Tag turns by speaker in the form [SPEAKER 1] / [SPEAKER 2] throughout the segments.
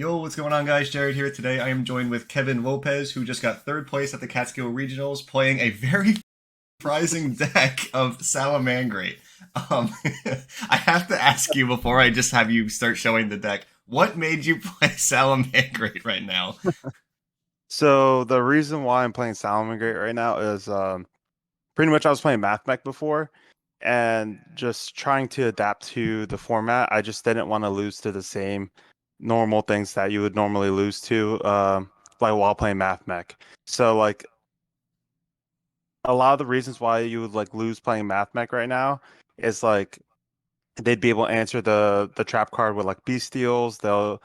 [SPEAKER 1] Yo, what's going on, guys? Jared here. Today I am joined with Kevin Lopez, who just got third place at the Catskill Regionals, playing a very surprising deck of Salamangreat. Um, I have to ask you before I just have you start showing the deck, what made you play Salamangreat right now?
[SPEAKER 2] So the reason why I'm playing Salamangreat right now is pretty much I was playing MathMech before and just trying to adapt to the format. I just didn't want to lose to the same normal things that you would normally lose to like while playing MathMech. So like a lot of the reasons why you would like lose playing MathMech right now is like they'd be able to answer the trap card with like bestials. They'll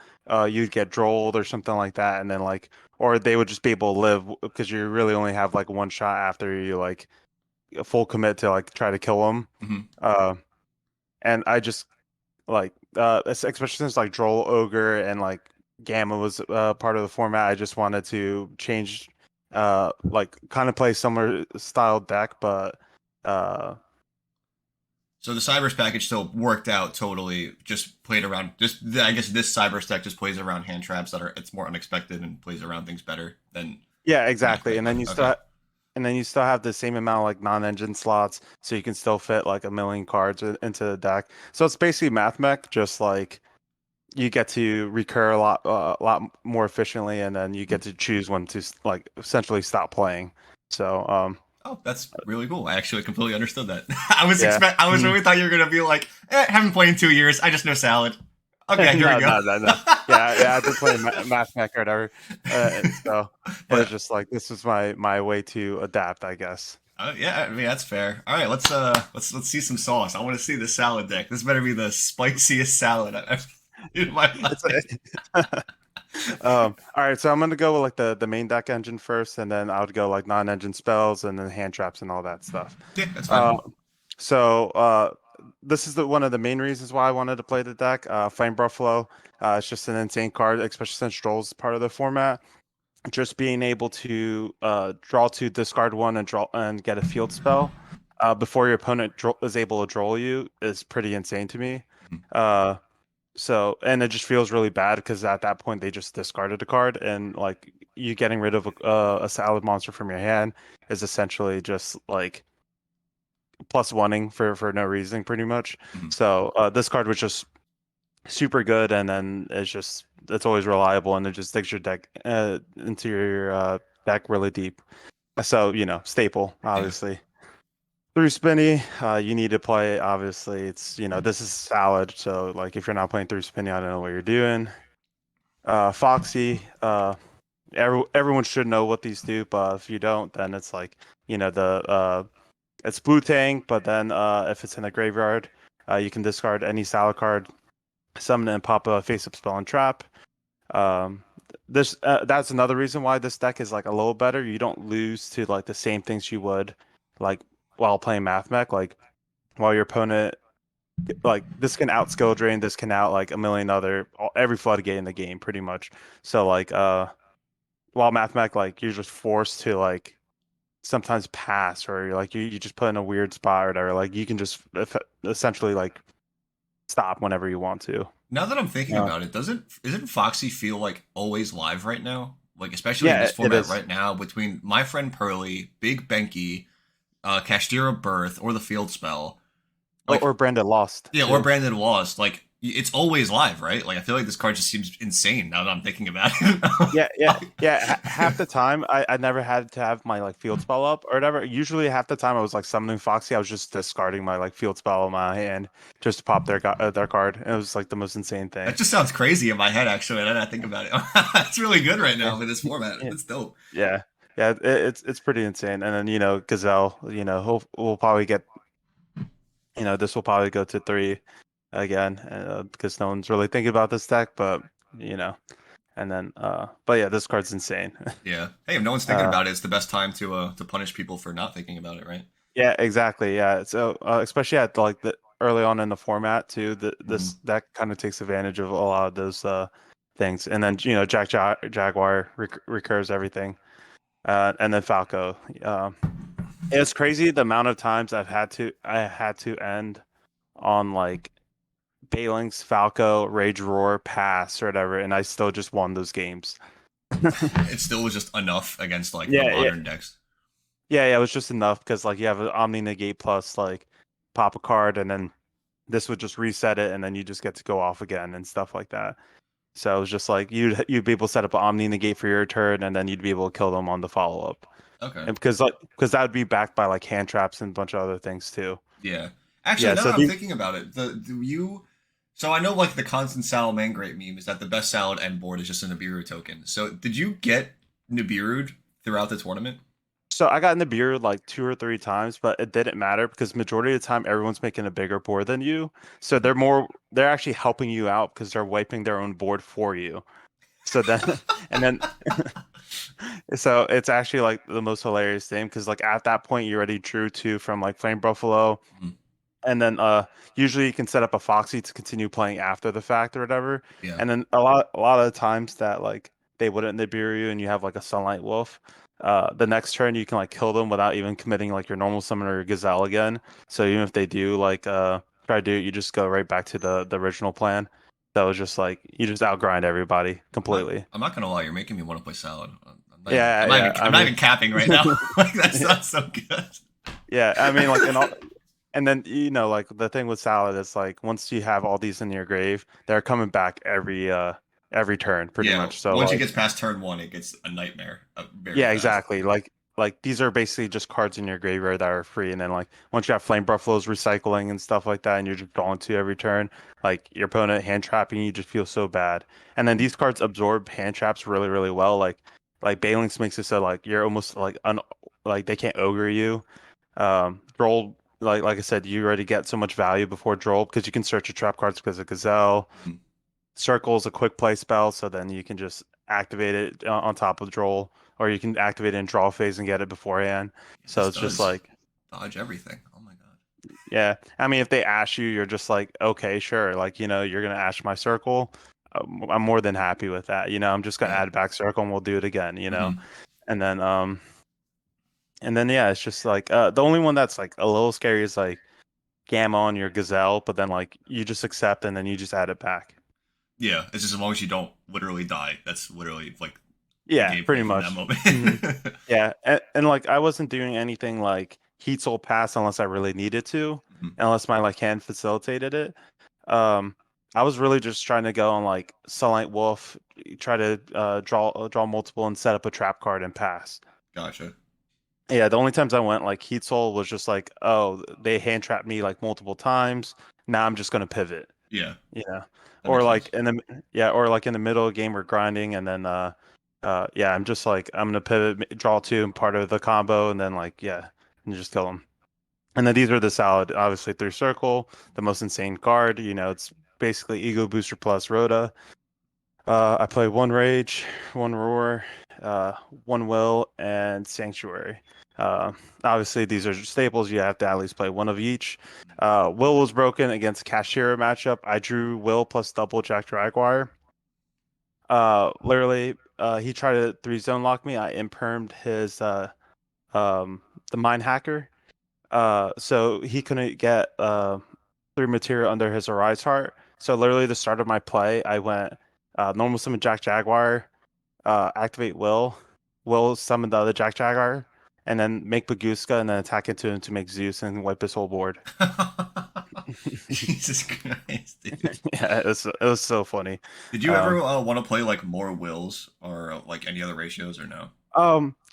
[SPEAKER 2] you'd get drolled or something like that, and then like or they would just be able to live because you really only have like one shot after you like a full commit to like try to kill them.
[SPEAKER 1] Mhm.
[SPEAKER 2] Uh, and I just like especially since like droll ogre and like gamma was part of the format. I just wanted to change like kind of play similar style deck, but uh
[SPEAKER 1] So the Cybers package still worked out totally. Just played around. Just I guess this Cybers deck just plays around hand traps that are it's more unexpected and plays around things better than
[SPEAKER 2] yeah, exactly.
[SPEAKER 1] MathMech
[SPEAKER 2] And then
[SPEAKER 1] would.
[SPEAKER 2] you
[SPEAKER 1] Okay.
[SPEAKER 2] still have the same amount of like non-engine slots, so you can still fit like a million cards into the deck. So it's basically math mech, just like you get to recur a lot more efficiently, and then you get to choose when to like essentially stop playing. So
[SPEAKER 1] Oh, that's really cool. I actually completely understood that.
[SPEAKER 2] yeah.
[SPEAKER 1] I was
[SPEAKER 2] Mhm.
[SPEAKER 1] really thought you were gonna be like, haven't played in 2 years. I just know salad. Okay, here we
[SPEAKER 2] No,
[SPEAKER 1] go.
[SPEAKER 2] no. Yeah, I've been playing math mech or whatever. So it was
[SPEAKER 1] But
[SPEAKER 2] just like this was my way to adapt, I guess.
[SPEAKER 1] yeah, I mean that's fair. All right, let's see some sauce. I want to see the salad deck. This better be the spiciest salad I've ever seen in my
[SPEAKER 2] It's
[SPEAKER 1] life.
[SPEAKER 2] all right, so I'm gonna go with like the main deck engine first, and then I would go like non-engine spells and then hand traps and all that stuff.
[SPEAKER 1] Yeah, that's fine.
[SPEAKER 2] Uh, so this is the one of the main reasons why I wanted to play the deck. Flame Buffalo. It's just an insane card, especially since Droll's part of the format. Just being able to draw to discard one and draw and get a field spell before your opponent is able to droll you is pretty insane to me. Uh, so, and it just feels really bad because at that point they just discarded a card, and like you getting rid of a salad monster from your hand is essentially just like plus oneing for no reason, pretty much.
[SPEAKER 1] Mhm.
[SPEAKER 2] So, this card was just super good, and then it's always reliable, and it just digs your deck into your deck really deep. So, staple,
[SPEAKER 1] Yeah.
[SPEAKER 2] obviously. Through Spinny, you need to play. Obviously, it's this is salad. So, like, if you're not playing through Spinny, I don't know what you're doing. Foxy, everyone should know what these do, but if you don't, then it's like the it's blue tank. But then if it's in a graveyard, you can discard any salad card, summon it, and pop a face-up spell and trap. Um, this that's another reason why this deck is like a little better. You don't lose to like the same things you would like while playing Math Mech. Like while your opponent like this can out skill drain, this can out like a million other every floodgate in the game pretty much. So like while Math Mech like you're just forced to like sometimes pass or you're like you just put in a weird spot or whatever. Like you can just essentially like stop whenever you want to.
[SPEAKER 1] Now that I'm thinking
[SPEAKER 2] Uh,
[SPEAKER 1] about it, doesn't isn't Foxy feel like always live right now? Like especially in
[SPEAKER 2] yeah,
[SPEAKER 1] this
[SPEAKER 2] it
[SPEAKER 1] format
[SPEAKER 2] is.
[SPEAKER 1] right now, between my friend Pearly, Big Benki, Kashtira Birth, or the Field Spell. Like
[SPEAKER 2] Or Brandon lost
[SPEAKER 1] yeah, or
[SPEAKER 2] too.
[SPEAKER 1] Brandon Lost. Like it's always live, right? Like I feel like this card just seems insane now that I'm thinking about it.
[SPEAKER 2] Yeah. Half the time, I never had to have my like field spell up or whatever. Usually, half the time I was like summoning Foxy. I was just discarding my like field spell in my hand just to pop their card. And it was like the most insane
[SPEAKER 1] That
[SPEAKER 2] thing.
[SPEAKER 1] just sounds crazy in my head, actually. Now that I think about it, it's really good right
[SPEAKER 2] Yeah,
[SPEAKER 1] now with this format.
[SPEAKER 2] yeah,
[SPEAKER 1] It's dope.
[SPEAKER 2] it's pretty insane. And then Gazelle, will probably get this will probably go to three again because no one's really thinking about this deck, but you know, and then but yeah, this card's insane.
[SPEAKER 1] Yeah. Hey, if no one's thinking
[SPEAKER 2] uh,
[SPEAKER 1] about it, it's the best time to punish people for not thinking about it, right?
[SPEAKER 2] Yeah, exactly. Yeah. So especially at like the early on in the format too,
[SPEAKER 1] Hmm.
[SPEAKER 2] this that kind of takes advantage of a lot of those things. And then Jaguar recurs everything. And then Falco. It's crazy the amount of times I had to end on like Balings, Falco, Rage Roar, Pass, or whatever, and I still just won those games.
[SPEAKER 1] It still was just enough against like the
[SPEAKER 2] Yeah, yeah,
[SPEAKER 1] modern decks.
[SPEAKER 2] yeah. It was just enough because like you have an Omni Negate plus like pop a card, and then this would just reset it, and then you just get to go off again and stuff like that. So it was just like you'd be able to set up an Omni Negate for your turn, and then you'd be able to kill them on the follow up.
[SPEAKER 1] Okay.
[SPEAKER 2] And because that would be backed by like hand traps and a bunch of other things too.
[SPEAKER 1] Yeah. Actually,
[SPEAKER 2] Yeah.
[SPEAKER 1] now
[SPEAKER 2] So
[SPEAKER 1] that I'm
[SPEAKER 2] the
[SPEAKER 1] thinking about it, the do you so I know like the constant Salamangreat meme is that the best salad end board is just a Nibiru token. So did you get Nibiru'd throughout the tournament?
[SPEAKER 2] so I got in the beer like 2 or 3 times, but it didn't matter because majority of the time everyone's making a bigger board than you. So they're actually helping you out because they're wiping their own board for you. So then and then so it's actually like the most hilarious thing because like at that point you already drew two from like Flame Buffalo.
[SPEAKER 1] Mhm.
[SPEAKER 2] And then usually you can set up a Foxy to continue playing after the fact or whatever.
[SPEAKER 1] Yeah.
[SPEAKER 2] And then a lot of the times that like they wouldn't Nibiru you and you have like a Sunlight Wolf, the next turn you can like kill them without even committing like your normal summon or your Gazelle again. So even if they do like try to do it, you just go right back to the original plan. That was just like you just outgrind everybody completely.
[SPEAKER 1] I'm not gonna lie, you're making me want to play salad.
[SPEAKER 2] Yeah, yeah. I
[SPEAKER 1] I'm not
[SPEAKER 2] mean,
[SPEAKER 1] even capping right now. Like that sounds so good.
[SPEAKER 2] yeah. I mean, like in all. And then like the thing with salad is like once you have all these in your grave, they're coming back every turn pretty
[SPEAKER 1] Yeah,
[SPEAKER 2] much. So
[SPEAKER 1] once it
[SPEAKER 2] like
[SPEAKER 1] gets past turn one, it gets a nightmare very
[SPEAKER 2] yeah,
[SPEAKER 1] fast.
[SPEAKER 2] exactly. Like these are basically just cards in your graveyard that are free, and then like once you have Flame Buffaloes recycling and stuff like that, and you're just drawing two every turn, like your opponent hand trapping you just feels so bad. And then
[SPEAKER 1] Mhm.
[SPEAKER 2] these cards absorb hand traps really really well. Like Balance makes it so like you're almost like like they can't ogre you. Droll, like I said, you already get so much value before Droll because you can search your trap cards because of Gazelle.
[SPEAKER 1] Mhm.
[SPEAKER 2] Circle is a quick play spell, so then you can just activate it on top of Droll, or you can activate it in draw phase and get it beforehand.
[SPEAKER 1] It
[SPEAKER 2] So
[SPEAKER 1] just
[SPEAKER 2] it's just
[SPEAKER 1] does
[SPEAKER 2] like,
[SPEAKER 1] dodge everything. Oh my god.
[SPEAKER 2] yeah. I mean, if they ash you, you're just like, okay, sure. Like, you're gonna ash my circle. I'm more than happy with that. I'm just gonna
[SPEAKER 1] Yeah.
[SPEAKER 2] add back circle and we'll do it again.
[SPEAKER 1] Hmm.
[SPEAKER 2] And then yeah, it's just like the only one that's like a little scary is like Gamma on your Gazelle, but then like you just accept and then you just add it back.
[SPEAKER 1] Yeah, it's just as long as you don't literally die. That's literally like the
[SPEAKER 2] Yeah, pretty
[SPEAKER 1] gameplay from that
[SPEAKER 2] much.
[SPEAKER 1] moment.
[SPEAKER 2] hmm Yeah, and like I wasn't doing anything like Heat Soul Pass unless I really needed to,
[SPEAKER 1] Mhm.
[SPEAKER 2] unless my like hand facilitated it. Um, I was really just trying to go on like Sunlight Wolf, try to draw multiple and set up a trap card and pass.
[SPEAKER 1] Gotcha.
[SPEAKER 2] Yeah, the only times I went like Heat Soul was just like, oh, they hand trapped me like multiple times. Now I'm just gonna pivot.
[SPEAKER 1] Yeah,
[SPEAKER 2] you know
[SPEAKER 1] that
[SPEAKER 2] or
[SPEAKER 1] makes
[SPEAKER 2] like
[SPEAKER 1] sense.
[SPEAKER 2] or like in the middle of the game we're grinding and then yeah, I'm just like I'm gonna pivot, draw two and part of the combo and then like yeah, and just kill them. And then these are the salad, obviously through circle, the most insane card. It's basically ego booster plus Rhoda. I play one Rage, one Roar, uh, one Will, and Sanctuary. Uh, Obviously, these are staples. You have to at least play one of each. Will was broken against Cashier matchup. I drew Will plus double Jack Jaguar. Literally, he tried to three zone lock me. I impermed his the Mind Hacker. So he couldn't get three material under his Arise Heart. So literally the start of my play, I went normal summon Jack Jaguar, activate Will summon the other Jack Jaguar, and then make Baguska and then attack into him to make Zeus and wipe his whole board.
[SPEAKER 1] Jesus Christ, dude.
[SPEAKER 2] Yeah, it was so funny.
[SPEAKER 1] Did you
[SPEAKER 2] Um,
[SPEAKER 1] ever want to play like more wills or like any other ratios or no?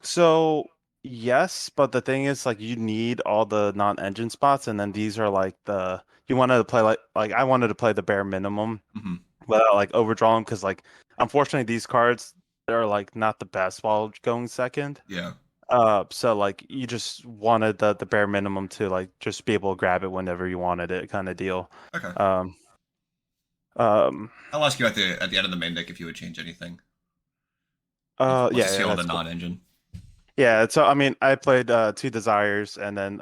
[SPEAKER 2] so yes, but the thing is like you need all the non-engine spots, and then these are like the you wanted to play like I wanted to play the bare minimum
[SPEAKER 1] Hmm.
[SPEAKER 2] without like overdraw them because like unfortunately these cards are like not the best while going second.
[SPEAKER 1] Yeah.
[SPEAKER 2] So like you just wanted the bare minimum to like just be able to grab it whenever you wanted it, kind of deal.
[SPEAKER 1] Okay.
[SPEAKER 2] Um, um,
[SPEAKER 1] I'll ask you at the end of the main deck if you would change anything. Once you
[SPEAKER 2] yeah,
[SPEAKER 1] see
[SPEAKER 2] yeah,
[SPEAKER 1] all the
[SPEAKER 2] that's cool.
[SPEAKER 1] non-engine.
[SPEAKER 2] Yeah, so I mean, I played two Desires and then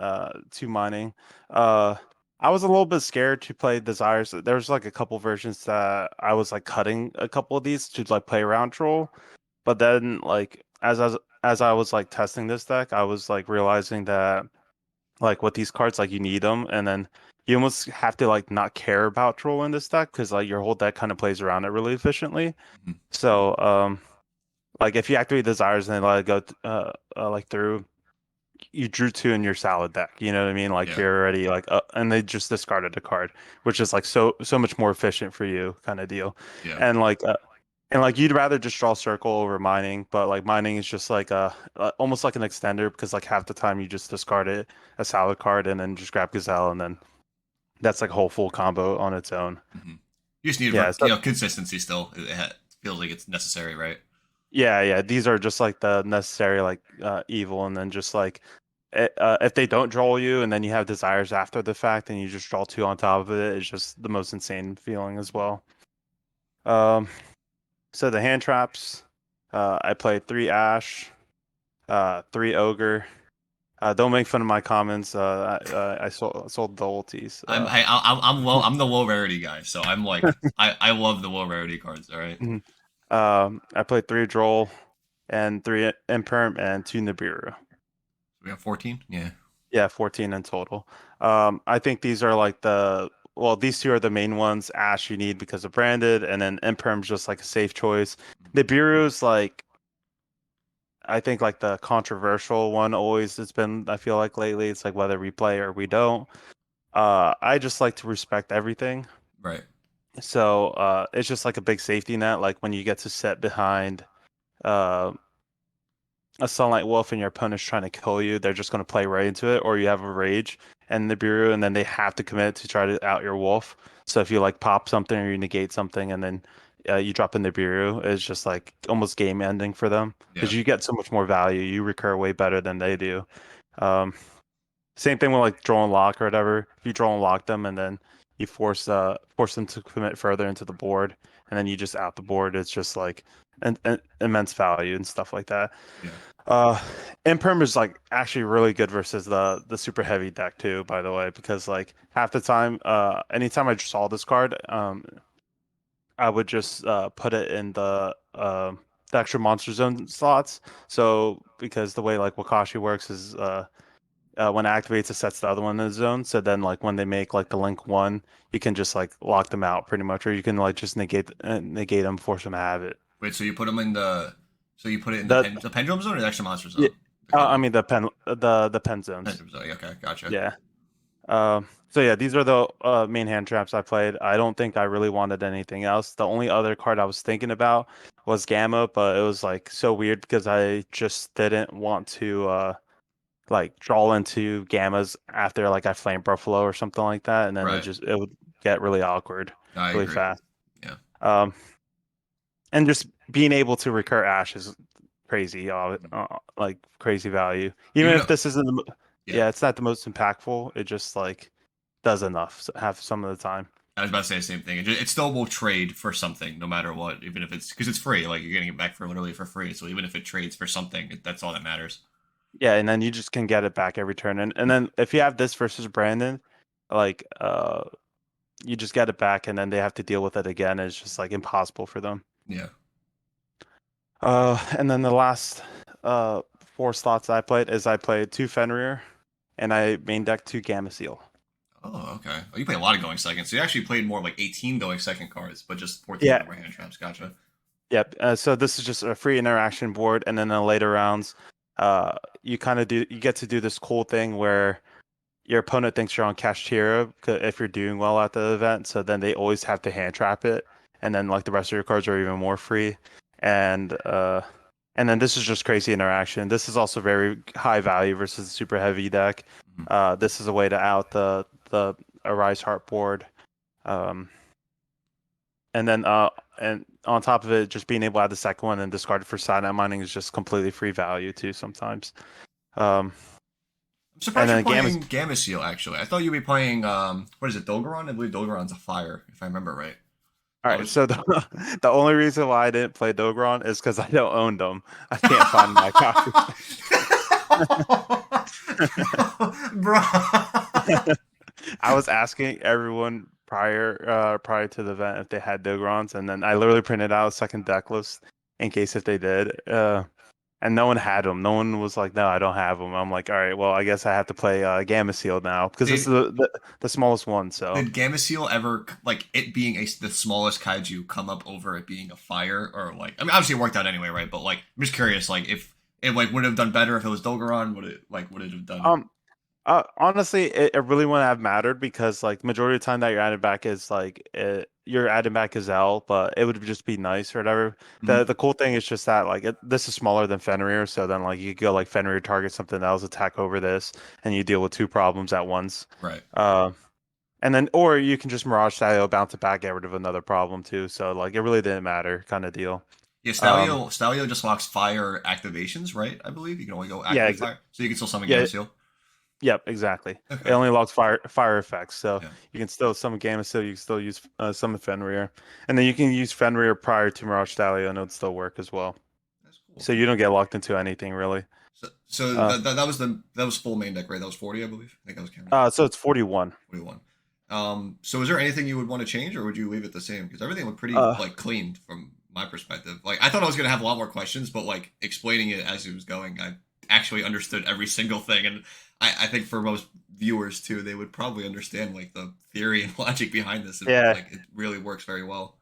[SPEAKER 2] two Mining. Uh, I was a little bit scared to play Desires. There's like a couple versions that I was like cutting a couple of these to like play around Troll, but then like as I was like testing this deck, I was like realizing that like with these cards like you need them and then you almost have to like not care about troll in this deck because like your whole deck kind of plays around it really efficiently.
[SPEAKER 1] Mhm.
[SPEAKER 2] So like if you activate desires and then let it go like through, you drew two in your salad deck. You know what I mean? Like
[SPEAKER 1] Yeah,
[SPEAKER 2] you're already like and they just discarded a card, which is like so much more efficient for you kind of deal.
[SPEAKER 1] yeah,
[SPEAKER 2] And like you'd rather just draw circle over mining, but like mining is just like almost like an extender because like half the time you just discard it a salad card and then just grab Gazelle and then that's like a whole full combo on its own.
[SPEAKER 1] hmm. You just need
[SPEAKER 2] Yeah, so
[SPEAKER 1] consistency. Still, feels like it's necessary, right?
[SPEAKER 2] yeah, these are just like the necessary like evil, and then just like if they don't draw you, and then you have desires after the fact, and you just draw two on top of it, it's just the most insane feeling as well. Um, so the hand traps, I played three Ash, three Ogre. Don't make fun of my comments. I sold the ulties.
[SPEAKER 1] I'm the low rarity guy, so I'm like I love the low rarity cards. All right,
[SPEAKER 2] Mhm. I played three Droll and three Imperm and two Nibiru.
[SPEAKER 1] we got 14. Yeah,
[SPEAKER 2] Yeah, 14 in total. I think these are like these two are the main ones. Ash you need because of branded, and then Imperm's just like a safe choice. Nibiru's like I think like the controversial one always has been, I feel like lately, it's like whether we play or we don't. I just like to respect everything.
[SPEAKER 1] right.
[SPEAKER 2] So it's just like a big safety net. Like when you get to set behind uh a Sunlight Wolf and your opponent's trying to kill you, they're just going to play right into it, or you have a Rage and the Bureau, and then they have to commit to try to out your Wolf. So if you like pop something or you negate something and then you drop in the Bureau, it's just like almost game ending for them
[SPEAKER 1] Yeah,
[SPEAKER 2] because you get so much more value. You recur way better than they do. Um, Same thing with like draw and lock or whatever. If you draw and lock them and then you force them to commit further into the board, and then you just out the board, it's just like an immense value and stuff like that.
[SPEAKER 1] yeah.
[SPEAKER 2] Uh, Imperm is like actually really good versus the super heavy deck too, by the way, because like half the time, anytime I saw this card, I would just put it in the extra monster zone slots. So because the way like Wakashi works is when it activates, it sets the other one in the zone. So then like when they make like the link one, you can just like lock them out pretty much, or you can like just negate them, force them to have it.
[SPEAKER 1] Wait, so you put them in the so you put it in
[SPEAKER 2] The
[SPEAKER 1] the pendulum zone or the extra monster
[SPEAKER 2] yeah,
[SPEAKER 1] zone? The combo
[SPEAKER 2] I mean the pen zones.
[SPEAKER 1] pendulum zone. Okay, gotcha.
[SPEAKER 2] Yeah. So yeah, these are the main hand traps I played. I don't think I really wanted anything else. The only other card I was thinking about was Gamma, but it was like so weird because I just didn't want to like draw into Gammas after like I flame Buffalo or something like that, and then
[SPEAKER 1] Right.
[SPEAKER 2] it would get really awkward
[SPEAKER 1] I
[SPEAKER 2] really
[SPEAKER 1] agree.
[SPEAKER 2] fast.
[SPEAKER 1] Yeah.
[SPEAKER 2] Um, and just being able to recur Ash is crazy, like crazy value. Even
[SPEAKER 1] Even
[SPEAKER 2] if
[SPEAKER 1] though,
[SPEAKER 2] this isn't
[SPEAKER 1] yeah,
[SPEAKER 2] yeah, it's not the most impactful. It just like does enough half some of the time.
[SPEAKER 1] I was about to say the same thing. It still will trade for something, no matter what, even if it's because it's free. Like you're getting it back for literally for free. So even if it trades for something, that's all that matters.
[SPEAKER 2] Yeah, and then you just can get it back every turn. And then if you have this versus Brandon, like you just get it back and then they have to deal with it again. It's just like impossible for them.
[SPEAKER 1] Yeah.
[SPEAKER 2] And then the last four slots I played is I played two Fenrir and I main deck two Gamma Seal.
[SPEAKER 1] Oh, okay. Oh, you play a lot of going second. So you actually played more like 18 going second cards, but just 14 of
[SPEAKER 2] Yeah,
[SPEAKER 1] them were hand traps. Gotcha.
[SPEAKER 2] yep. So this is just a free interaction board, and then in the later rounds, uh, you get to do this cool thing where your opponent thinks you're on Kashtira if you're doing well at the event, so then they always have to hand trap it, and then like the rest of your cards are even more free, and uh, and then this is just crazy interaction. This is also very high value versus the super heavy deck.
[SPEAKER 1] Mhm.
[SPEAKER 2] This is a way to out the Arise Heart board. Um, and then and on top of it, just being able to add the second one and discard it for sidemap mining is just completely free value too sometimes. Um,
[SPEAKER 1] I'm
[SPEAKER 2] and
[SPEAKER 1] surprised you're
[SPEAKER 2] then Gamma.
[SPEAKER 1] playing Gamma Seal, actually. I thought you'd be playing, what is it, Dolgaron? I believe Dolgaron's a fire, if I remember right.
[SPEAKER 2] All
[SPEAKER 1] I
[SPEAKER 2] right,
[SPEAKER 1] was.
[SPEAKER 2] so the only reason why I didn't play Dogron is because I don't own them. I can't find my copy.
[SPEAKER 1] Bro.
[SPEAKER 2] I was asking everyone prior to the event if they had Dogrons, and then I literally printed out a second deck list in case if they did. and no one had them. No one was like, "No, I don't have them." I'm like, "All right, well, I guess I have to play Gamma Seal now because this is
[SPEAKER 1] Did
[SPEAKER 2] the smallest one." So,
[SPEAKER 1] did Gameciel ever like it being the smallest kaiju come up over it being a fire or like I mean obviously it worked out anyway, right? But like I'm just curious, like if it like would have done better if it was Dolgaron, would it have done
[SPEAKER 2] um, honestly, it really wouldn't have mattered because like majority of the time that you're adding back is you're adding back Gazelle, but it would just be nice or whatever.
[SPEAKER 1] Mhm.
[SPEAKER 2] The cool thing is just that like this is smaller than Fenrir, so then like you could go like Fenrir target something else, attack over this, and you deal with two problems at once.
[SPEAKER 1] Right?
[SPEAKER 2] Uh, and then or you can just Mirage Style, bounce it back, get rid of another problem too. So like it really didn't matter, kind of deal.
[SPEAKER 1] Yeah,
[SPEAKER 2] Um,
[SPEAKER 1] Stalio just locks fire activations, right? I believe you can only go
[SPEAKER 2] yeah,
[SPEAKER 1] activate fire, so you can still summon
[SPEAKER 2] yeah,
[SPEAKER 1] Gameciel.
[SPEAKER 2] yep, exactly. It
[SPEAKER 1] Okay,
[SPEAKER 2] only logs fire effects, so
[SPEAKER 1] yeah,
[SPEAKER 2] you can still summon Gamma Steel, you can still use summon Fenrir, and then you can use Fenrir prior to Mirage Stallion, and it would still work as well.
[SPEAKER 1] that's cool.
[SPEAKER 2] So you don't get locked into anything really.
[SPEAKER 1] So
[SPEAKER 2] Uh,
[SPEAKER 1] that was full main deck, right? That was 40, I believe. I think I was counting.
[SPEAKER 2] so it's 41.
[SPEAKER 1] 41. So is there anything you would want to change, or would you leave it the same? Because everything looked pretty
[SPEAKER 2] Uh,
[SPEAKER 1] like clean from my perspective. Like I thought I was gonna have a lot more questions, but like explaining it as it was going, I actually understood every single thing, and I think for most viewers too, they would probably understand like the theory and logic behind this, and
[SPEAKER 2] yeah,
[SPEAKER 1] like it really works very well.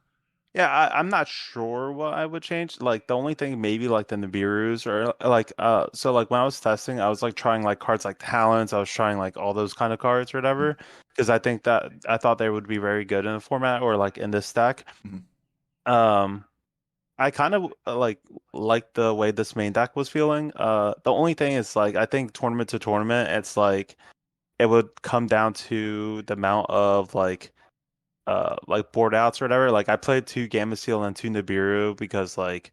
[SPEAKER 2] yeah. I'm not sure what I would change. Like the only thing maybe like the Nibiru's or like so like when I was testing, I was like trying like cards like Talons. I was trying like all those kind of cards or whatever because I thought they would be very good in the format or like in this stack.
[SPEAKER 1] Mhm.
[SPEAKER 2] Um, I kind of like the way this main deck was feeling. The only thing is like I think tournament to tournament, it's like it would come down to the amount of like board outs or whatever. Like I played two Gamma Seal and two Nibiru because like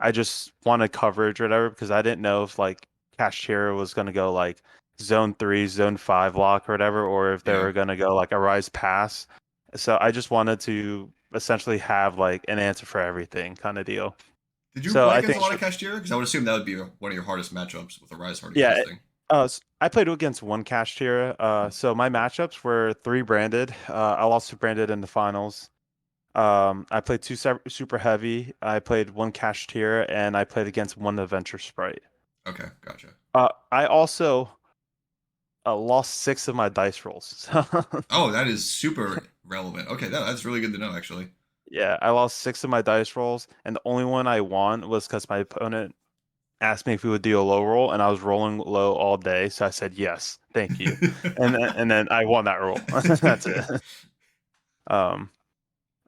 [SPEAKER 2] I just wanted coverage or whatever because I didn't know if like Kashtira was gonna go like zone 3, zone 5 lock or whatever, or if they
[SPEAKER 1] Yeah.
[SPEAKER 2] were gonna go like a rise pass. So I just wanted to essentially have like an answer for everything kind of deal.
[SPEAKER 1] Did you
[SPEAKER 2] So
[SPEAKER 1] play
[SPEAKER 2] I
[SPEAKER 1] against a
[SPEAKER 2] think,
[SPEAKER 1] lot of Kashtira? Because I would assume that would be one of your hardest matchups with a Rise already
[SPEAKER 2] yeah,
[SPEAKER 1] existing.
[SPEAKER 2] I played against one cash tier. So my matchups were three branded. I lost to branded in the finals. I played two super heavy. I played one cash tier, and I played against one adventure sprite.
[SPEAKER 1] Okay, gotcha.
[SPEAKER 2] I also lost six of my dice rolls.
[SPEAKER 1] Oh, that is super relevant. Okay, that's really good to know, actually.
[SPEAKER 2] Yeah, I lost six of my dice rolls, and the only one I won was because my opponent asked me if we would do a low roll, and I was rolling low all day, so I said yes, thank you, and then I won that roll. That's it. Um,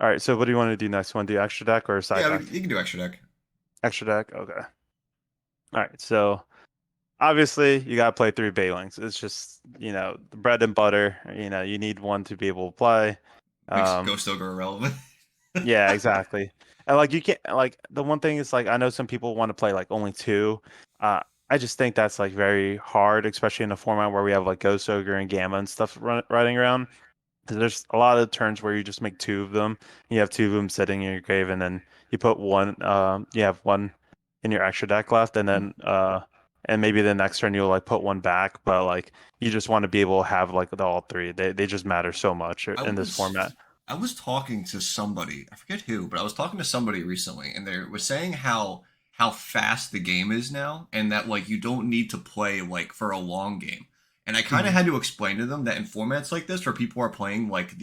[SPEAKER 2] all right. So what do you want to do next? Want to do extra deck or side
[SPEAKER 1] Yeah,
[SPEAKER 2] deck?
[SPEAKER 1] you can do extra deck.
[SPEAKER 2] Extra deck. Okay. All right. So obviously you gotta play three Bailings. It's just the bread and butter. You need one to be able to play.
[SPEAKER 1] Makes
[SPEAKER 2] Um,
[SPEAKER 1] Ghost Ogre irrelevant.
[SPEAKER 2] yeah, exactly. And like you can't like the one thing is like I know some people want to play like only two. Uh, I just think that's like very hard, especially in a format where we have like Ghost Ogre and Gamma and stuff riding around. 'Cause there's a lot of turns where you just make two of them. You have two of them sitting in your grave, and then you put one. You have one in your extra deck left, and then and maybe the next turn you'll like put one back. But like you just want to be able to have like the all three. They just matter so much
[SPEAKER 1] I
[SPEAKER 2] in this
[SPEAKER 1] was
[SPEAKER 2] format.
[SPEAKER 1] I was talking to somebody, I forget who, but I was talking to somebody recently, and they were saying how fast the game is now, and that like you don't need to play like for a long game. And I kind of
[SPEAKER 2] Hmm.
[SPEAKER 1] had to explain to them that in formats like this, where people are playing like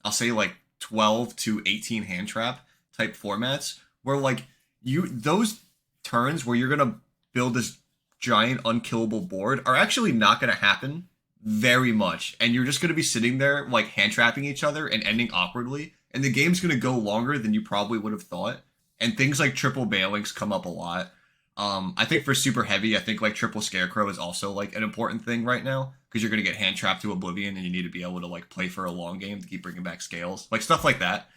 [SPEAKER 1] I'll say like 12 to 18 hand trap type formats, where like those turns where you're gonna build this giant unkillable board are actually not gonna happen very much, and you're just going to be sitting there like hand trapping each other and ending awkwardly, and the game's going to go longer than you probably would have thought. And things like triple bailings come up a lot. I think for super heavy, I think like triple scarecrow is also like an important thing right now because you're going to get hand trapped to oblivion, and you need to be able to like play for a long game to keep bringing back scales, like stuff like that.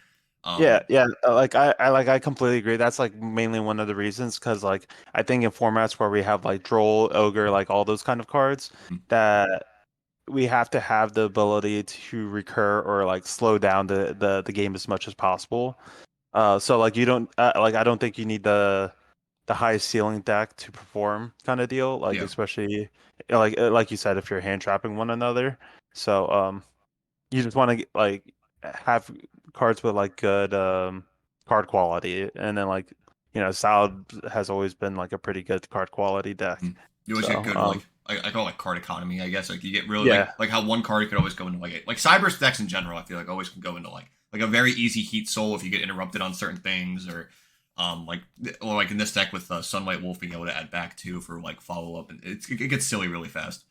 [SPEAKER 2] Yeah,
[SPEAKER 1] Um,
[SPEAKER 2] yeah. I completely agree. That's like mainly one of the reasons because like I think in formats where we have like Droll, Ogre, like all those kind of cards that we have to have the ability to recur or like slow down the game as much as possible. So like you don't like I don't think you need the highest ceiling deck to perform kind of deal. Like
[SPEAKER 1] yeah,
[SPEAKER 2] especially like you said, if you're hand trapping one another. So you just want to like have cards with like good card quality, and then like Salad has always been like a pretty good card quality deck.
[SPEAKER 1] Mhm. You always get
[SPEAKER 2] So
[SPEAKER 1] good like I call it like card economy, I guess. Like you get really
[SPEAKER 2] yeah,
[SPEAKER 1] like how one card could always go into like Cyber's decks in general. I feel like always can go into like a very easy heat soul if you get interrupted on certain things like or like in this deck with Sunlight Wolf being able to add back too for like follow up and it gets silly really fast.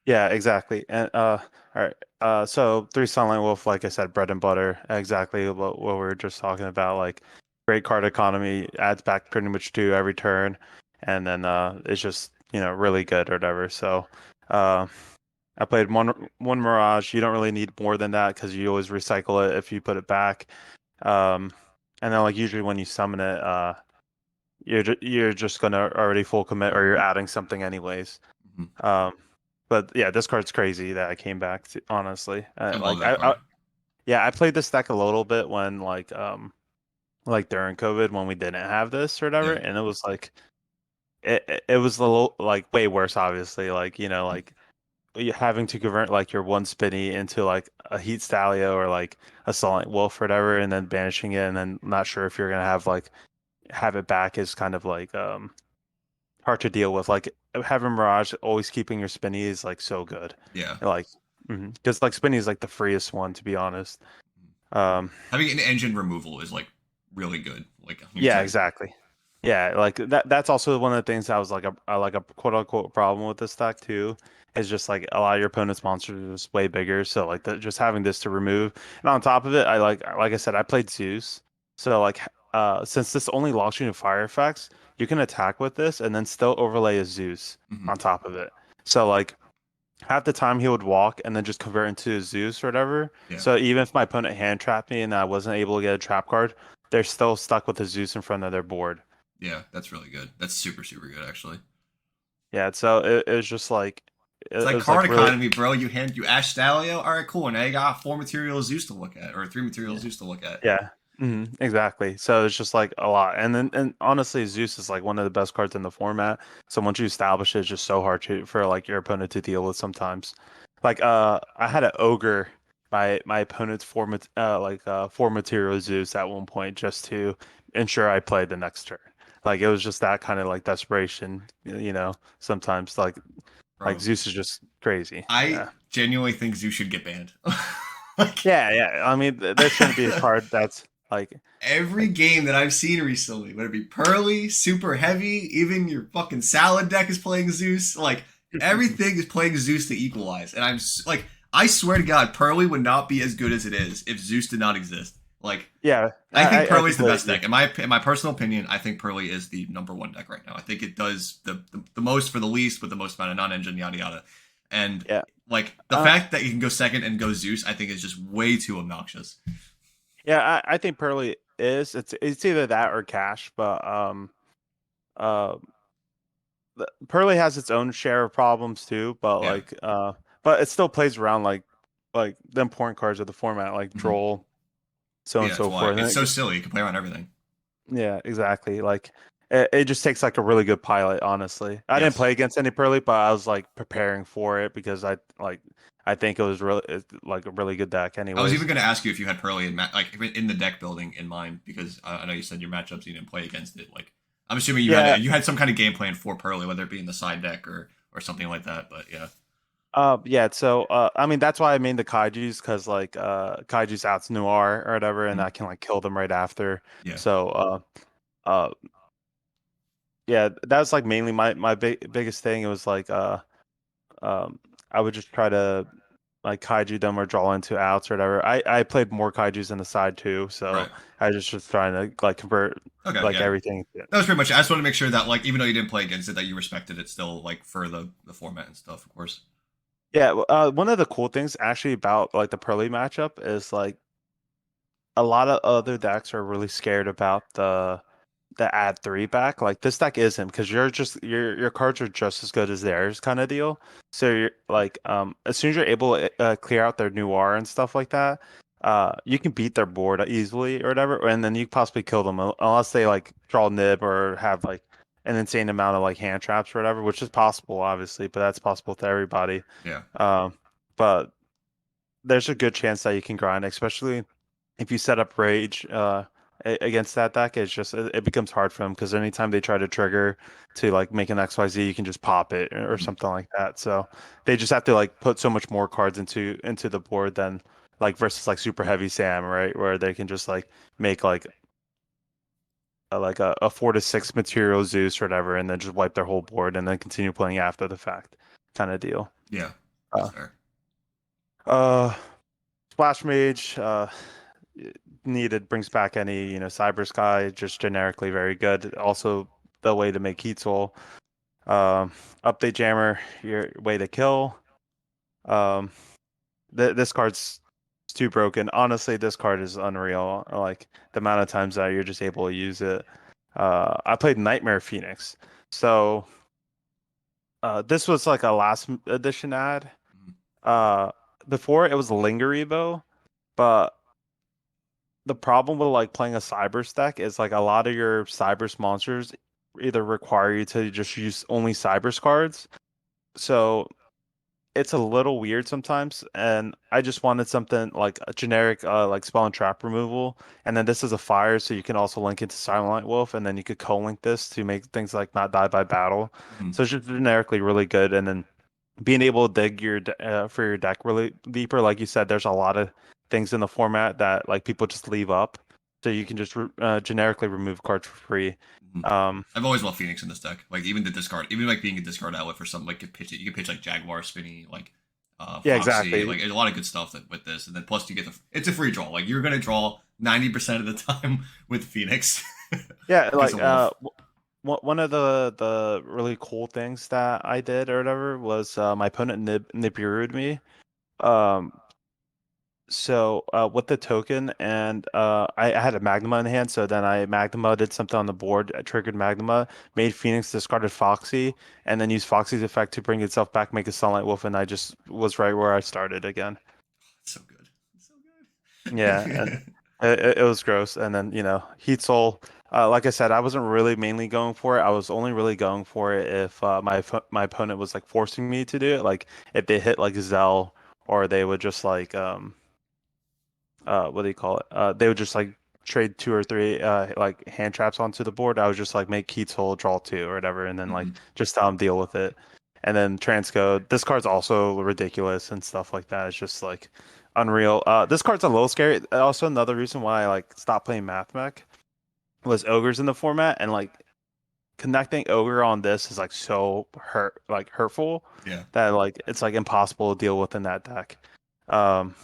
[SPEAKER 2] yeah, exactly. And all right. So three Sunlight Wolf, like I said, bread and butter. Exactly what we were just talking about. Like great card economy, adds back pretty much to every turn, and then it's just really good or whatever. So uh, I played one Mirage. You don't really need more than that because you always recycle it if you put it back. Um, and then like usually when you summon it, you're just gonna already full commit or you're adding something anyways.
[SPEAKER 1] Mhm.
[SPEAKER 2] Um, but yeah, this card's crazy that I came back to, honestly.
[SPEAKER 1] I love that
[SPEAKER 2] I
[SPEAKER 1] card.
[SPEAKER 2] yeah, I played this deck a little bit when like during COVID when we didn't have this or whatever,
[SPEAKER 1] Yeah.
[SPEAKER 2] and it was like it was a little like way worse, obviously. Like
[SPEAKER 1] Mhm.
[SPEAKER 2] like you having to convert like your one spinny into like a Heat Stalio or like a Silent Wolf or whatever, and then banishing it, and then not sure if you're gonna have it back is kind of like hard to deal with. Like having Mirage always keeping your spinny is like so good.
[SPEAKER 1] Yeah.
[SPEAKER 2] Like because like spinny is like the freest one to be honest. Um
[SPEAKER 1] Having an engine removal is like really good. Like on your
[SPEAKER 2] yeah,
[SPEAKER 1] deck.
[SPEAKER 2] exactly. Yeah, like that's also one of the things that was like a quote unquote problem with this deck too. Is just like a lot of your opponent's monsters are just way bigger. So like just having this to remove. And on top of it, like I said, I played Zeus. So like since this only locks you to fire effects, you can attack with this and then still overlay a Zeus
[SPEAKER 1] Hmm.
[SPEAKER 2] on top of it. So like half the time he would walk and then just convert into a Zeus or whatever.
[SPEAKER 1] Yeah.
[SPEAKER 2] So even if my opponent hand trapped me and I wasn't able to get a trap card, they're still stuck with a Zeus in front of their board.
[SPEAKER 1] Yeah, that's really good. That's super, super good actually.
[SPEAKER 2] Yeah, so it was just like
[SPEAKER 1] It's
[SPEAKER 2] it
[SPEAKER 1] like
[SPEAKER 2] was
[SPEAKER 1] card
[SPEAKER 2] like really
[SPEAKER 1] economy, bro. You Ash Stalio. All right, cool. Now you got four material Zeus to look at, or three material
[SPEAKER 2] yeah.
[SPEAKER 1] Zeus to look at.
[SPEAKER 2] Yeah. Exactly. So it's just like a lot. And honestly, Zeus is like one of the best cards in the format. So once you establish it, it's just so hard for like your opponent to deal with sometimes. Like I had an ogre my opponent's four material Zeus at one point just to ensure I played the next turn. Like it was just that kind of like desperation, sometimes like
[SPEAKER 1] Bro,
[SPEAKER 2] Zeus is just crazy.
[SPEAKER 1] I
[SPEAKER 2] Yeah.
[SPEAKER 1] genuinely think Zeus should get banned. like
[SPEAKER 2] Yeah, yeah. I mean, there shouldn't be a card that's
[SPEAKER 1] every
[SPEAKER 2] like
[SPEAKER 1] game that I've seen recently, whether it be Pearly, Super Heavy, even your fucking Salad deck is playing Zeus. Like everything is playing Zeus to equalize, and like, I swear to God, Pearly would not be as good as it is if Zeus did not exist. Like,
[SPEAKER 2] yeah,
[SPEAKER 1] I think
[SPEAKER 2] I
[SPEAKER 1] Pearly's the
[SPEAKER 2] completely
[SPEAKER 1] best
[SPEAKER 2] agree.
[SPEAKER 1] deck. In my personal opinion, I think Pearly is the number one deck right now. I think it does the most for the least with the most amount of non-engine, yada yada. And
[SPEAKER 2] Yeah.
[SPEAKER 1] like the
[SPEAKER 2] Uh,
[SPEAKER 1] fact that you can go second and go Zeus, I think is just way too obnoxious.
[SPEAKER 2] yeah, I think Pearly is it's either that or Cash, but uh Pearly has its own share of problems too,
[SPEAKER 1] Yeah.
[SPEAKER 2] but it still plays around like the important cards of the format, like
[SPEAKER 1] Hmm.
[SPEAKER 2] Droll, so on
[SPEAKER 1] Yeah,
[SPEAKER 2] and
[SPEAKER 1] that's
[SPEAKER 2] so
[SPEAKER 1] why
[SPEAKER 2] forth.
[SPEAKER 1] it's so silly. You can play around everything.
[SPEAKER 2] Yeah, exactly. Like it just takes like a really good pilot, honestly. I didn't
[SPEAKER 1] Yes.
[SPEAKER 2] play against any Pearly, but I was like preparing for it because I think it was really like a really good deck
[SPEAKER 1] I was even
[SPEAKER 2] anyways.
[SPEAKER 1] going to ask you if you had Pearly like in the deck building in mind because I know you said your matchups you didn't play against it. Like I'm assuming
[SPEAKER 2] Yeah,
[SPEAKER 1] you had some kind of game plan for Pearly, whether it be in the side deck or something like that. But yeah,
[SPEAKER 2] yeah, so I mean that's why I made the kaijus because like kaijus outs noir or whatever, and I
[SPEAKER 1] mhm.
[SPEAKER 2] can like kill them right after.
[SPEAKER 1] Yeah,
[SPEAKER 2] So uh yeah, that was like mainly my biggest thing. It was like um I would just try to like kaiju them or draw into outs or whatever. I played more kaijus in the side too, so
[SPEAKER 1] right.
[SPEAKER 2] I just was trying to like convert
[SPEAKER 1] Okay,
[SPEAKER 2] like
[SPEAKER 1] yeah.
[SPEAKER 2] everything. Yeah,
[SPEAKER 1] That was pretty much it. I just wanted to make sure that like even though you didn't play against it, that you respected it still like for the format and stuff, of course.
[SPEAKER 2] yeah. One of the cool things actually about like the Pearly matchup is like a lot of other decks are really scared about the add three back. Like this deck isn't because your cards are just as good as theirs kind of deal. So you're like as soon as you're able to clear out their noir and stuff like that, you can beat their board easily or whatever, and then you possibly kill them unless they like draw nib or have like an insane amount of like hand traps or whatever, which is possible obviously, but that's possible to everybody.
[SPEAKER 1] Yeah.
[SPEAKER 2] Um, but there's a good chance that you can grind, especially if you set up rage. against that deck. It's just it becomes hard for them because anytime they try to trigger to like make an XYZ, you can just pop it or
[SPEAKER 1] Mhm.
[SPEAKER 2] something like that. So they just have to like put so much more cards into the board than like versus like super heavy Sam, right? Where they can just like make like a 4 to 6 material Zeus or whatever, and then just wipe their whole board and then continue playing after the fact, kind of deal.
[SPEAKER 1] Yeah, that's
[SPEAKER 2] Uh,
[SPEAKER 1] fair.
[SPEAKER 2] uh, Splash Mage, needed brings back any Cyber Sky, just generically very good. Also, the way to make Heat Soul. Update Jammer, your way to kill. Um, this card's too broken. Honestly, this card is unreal. Like the amount of times that you're just able to use it. I played Nightmare Phoenix, so this was like a last edition ad.
[SPEAKER 1] Mhm.
[SPEAKER 2] Uh, Before it was Linger Evo, but the problem with like playing a cyber stack is like a lot of your cybers monsters either require you to just use only cybers cards. So it's a little weird sometimes, and I just wanted something like a generic like spell and trap removal. And then this is a fire, so you can also link it to Silent Wolf, and then you could co-link this to make things like not die by battle.
[SPEAKER 1] Mhm.
[SPEAKER 2] So it's just generically really good. And then being able to dig for your deck really deeper, like you said, there's a lot of things in the format that like people just leave up, so you can just generically remove cards for free.
[SPEAKER 1] Mhm.
[SPEAKER 2] Um,
[SPEAKER 1] I've always loved Phoenix in this deck. Like even the discard, even like being a discard outlet for something like you can pitch like Jaguar, Spinny, like
[SPEAKER 2] yeah,
[SPEAKER 1] Foxy.
[SPEAKER 2] exactly.
[SPEAKER 1] Like there's a lot of good stuff with this, and then plus you get it's a free draw. Like you're gonna draw 90% of the time with Phoenix
[SPEAKER 2] Yeah,
[SPEAKER 1] because of Wolf.
[SPEAKER 2] one of the really cool things that I did or whatever was my opponent Nibiru'd me. Um, with the token and I had a Magma in hand, so then I Magma did something on the board, triggered Magma, made Phoenix, discarded Foxy, and then used Foxy's effect to bring itself back, make a Sunlight Wolf, and I just was right where I started again.
[SPEAKER 1] It's so good. It's so
[SPEAKER 2] Yeah, and
[SPEAKER 1] good.
[SPEAKER 2] it was gross. And then, Heat Soul, like I said, I wasn't really mainly going for it. I was only really going for it if my opponent was like forcing me to do it. Like if they hit like Zell, or they would just like what do you call it? They would just like trade two or three like hand traps onto the board. I would just like make Keats Hole draw two or whatever, and then like
[SPEAKER 1] Mhm.
[SPEAKER 2] just tell them deal with it. And then transcode. This card's also ridiculous and stuff like that. It's just like unreal. This card's a little scary. Also, another reason why I like stopped playing Math Mech was ogres in the format, and like connecting ogre on this is like so hurtful
[SPEAKER 1] Yeah.
[SPEAKER 2] that like it's like impossible to deal with in that deck. Um,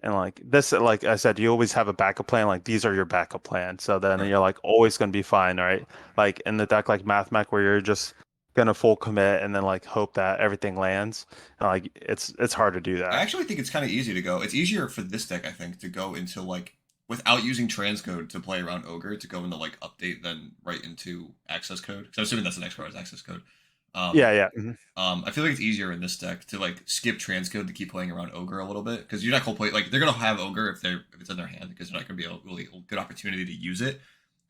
[SPEAKER 2] and like this, like I said, you always have a backup plan. Like these are your backup plans. So then
[SPEAKER 1] Right.
[SPEAKER 2] you're like always gonna be fine, right? Like in the deck like Math where you're just gonna full commit and then like hope that everything lands. Like it's hard to do
[SPEAKER 1] I
[SPEAKER 2] that.
[SPEAKER 1] actually think it's kind of easy to go. It's easier for this deck, I think, to go into like without using transcode to play around ogre to go into like update than right into access code. So I'm assuming that's the next card is access code. Um,
[SPEAKER 2] Yeah, yeah. Mhm.
[SPEAKER 1] I feel like it's easier in this deck to like skip transcode to keep playing around ogre a little bit because you're not gonna play like they're gonna have ogre if it's in their hand because they're not gonna be a really good opportunity to use it.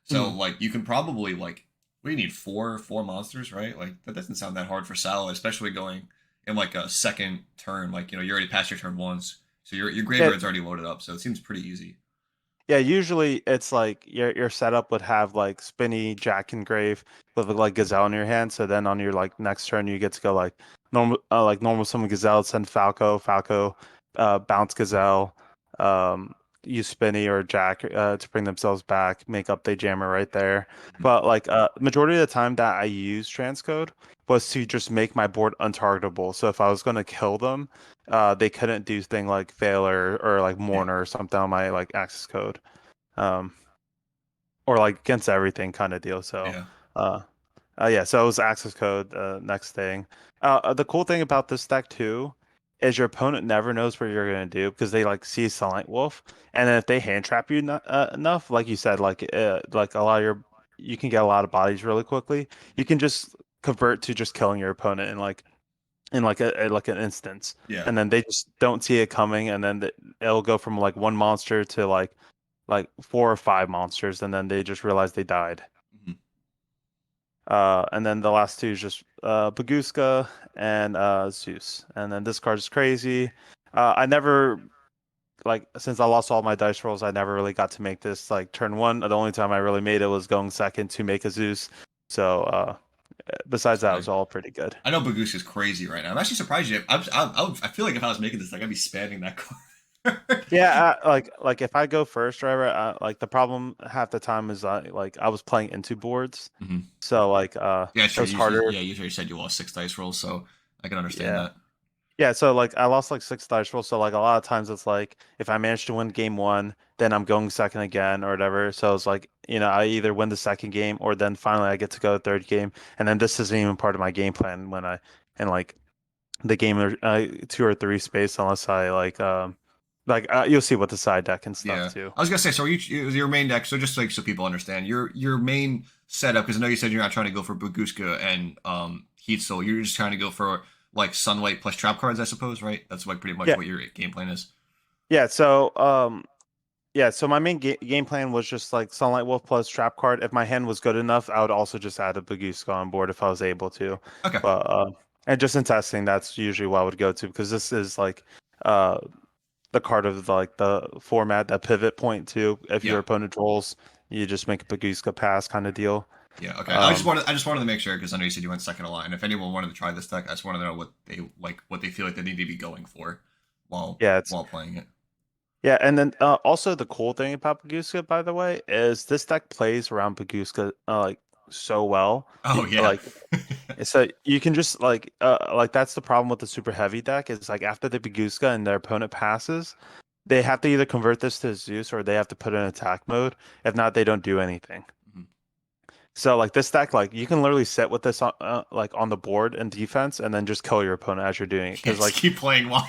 [SPEAKER 1] So
[SPEAKER 2] Mhm.
[SPEAKER 1] like you can probably like what do you need four monsters right? Like that doesn't sound that hard for Sala, especially going in like a second turn. Like you already passed your turn once, so your
[SPEAKER 2] Yeah,
[SPEAKER 1] graveyard's already loaded up, so it seems pretty easy.
[SPEAKER 2] yeah, usually it's like your setup would have like Spinny, Jack and Grave with like Gazelle in your hand. So then on your like next turn you get to go like normal summon Gazelle, send Falco, bounce Gazelle, um, use Spinny or Jack to bring themselves back, make up they jammer right there.
[SPEAKER 1] Mhm.
[SPEAKER 2] But like majority of the time that I use transcode was to just make my board untargetable. So if I was gonna kill them, they couldn't do thing like fail or like
[SPEAKER 1] Yeah,
[SPEAKER 2] mourner or something on my like access code, um, or like against everything kind of deal. So,
[SPEAKER 1] yeah,
[SPEAKER 2] uh, yeah, so it was access code. Next thing, the cool thing about this deck too is your opponent never knows what you're gonna do because they like see Silent Wolf, and then if they hand trap you enough, like you said, like a lot of you can get a lot of bodies really quickly. You can just convert to just killing your opponent in like like an instance,
[SPEAKER 1] yeah.
[SPEAKER 2] and then they just don't see it coming, and then it'll go from like one monster to like four or five monsters, and then they just realize they died.
[SPEAKER 1] Mhm.
[SPEAKER 2] And then the last two is just Baguska and Zeus. And then this card is crazy. I never like since I lost all my dice rolls, I never really got to make this like turn one. The only time I really made it was going second to make a Zeus. So besides that, it
[SPEAKER 1] Sorry.
[SPEAKER 2] was all pretty good.
[SPEAKER 1] I know Bagush is crazy right now. I'm actually surprised you. I feel like if I was making this, like I'd be spamming that card.
[SPEAKER 2] Yeah, like if I go first, right, like the problem half the time is like I was playing into boards,
[SPEAKER 1] hmm
[SPEAKER 2] so like
[SPEAKER 1] Yeah,
[SPEAKER 2] it
[SPEAKER 1] sure.
[SPEAKER 2] was harder.
[SPEAKER 1] Yeah, you sure you said you lost 6 dice rolls, so I can understand
[SPEAKER 2] Yeah.
[SPEAKER 1] that.
[SPEAKER 2] Yeah, so like I lost like six dice rolls. So like a lot of times it's like if I manage to win game one, then I'm going second again or whatever. So it's like, I either win the second game or then finally I get to go third game. And then this isn't even part of my game plan when I and like the game or two or three space unless I you'll see with the side deck and stuff
[SPEAKER 1] Yeah,
[SPEAKER 2] too.
[SPEAKER 1] I was gonna say. So your main deck. So just like so people understand, your main setup. Because I know you said you're not trying to go for Baguska and Heat Soul. You're just trying to go for like Sunlight plus trap cards, I suppose, right? That's like pretty much
[SPEAKER 2] Yeah.
[SPEAKER 1] what your game plan is.
[SPEAKER 2] Yeah, so my main game plan was just like Sunlight Wolf plus Trap card. If my hand was good enough, I would also just add a Baguska on board if I was able to.
[SPEAKER 1] Okay.
[SPEAKER 2] But and just in testing, that's usually what I would go to because this is like uh the card of like the format, that pivot point too. If your
[SPEAKER 1] Yeah.
[SPEAKER 2] opponent rolls, you just make a Baguska pass kind of deal.
[SPEAKER 1] Yeah. Okay.
[SPEAKER 2] Um,
[SPEAKER 1] I just wanted to make sure because I know you said you went second in line. If anyone wanted to try this deck, I just wanted to know what they like, what they feel like they need to be going for
[SPEAKER 2] yeah, it's
[SPEAKER 1] while playing it.
[SPEAKER 2] yeah, and then also the cool thing about Baguska, by the way, is this deck plays around Baguska like so well.
[SPEAKER 1] Oh yeah.
[SPEAKER 2] Like so you can just like that's the problem with the super heavy deck is like after the Baguska and their opponent passes, they have to either convert this to Zeus or they have to put in attack mode. If not, they don't do anything.
[SPEAKER 1] Mhm.
[SPEAKER 2] So like this deck, like you can literally sit with this on like on the board in defense and then just kill your opponent as you're doing it.
[SPEAKER 1] Yeah.
[SPEAKER 2] Because
[SPEAKER 1] Just
[SPEAKER 2] like
[SPEAKER 1] keep playing while.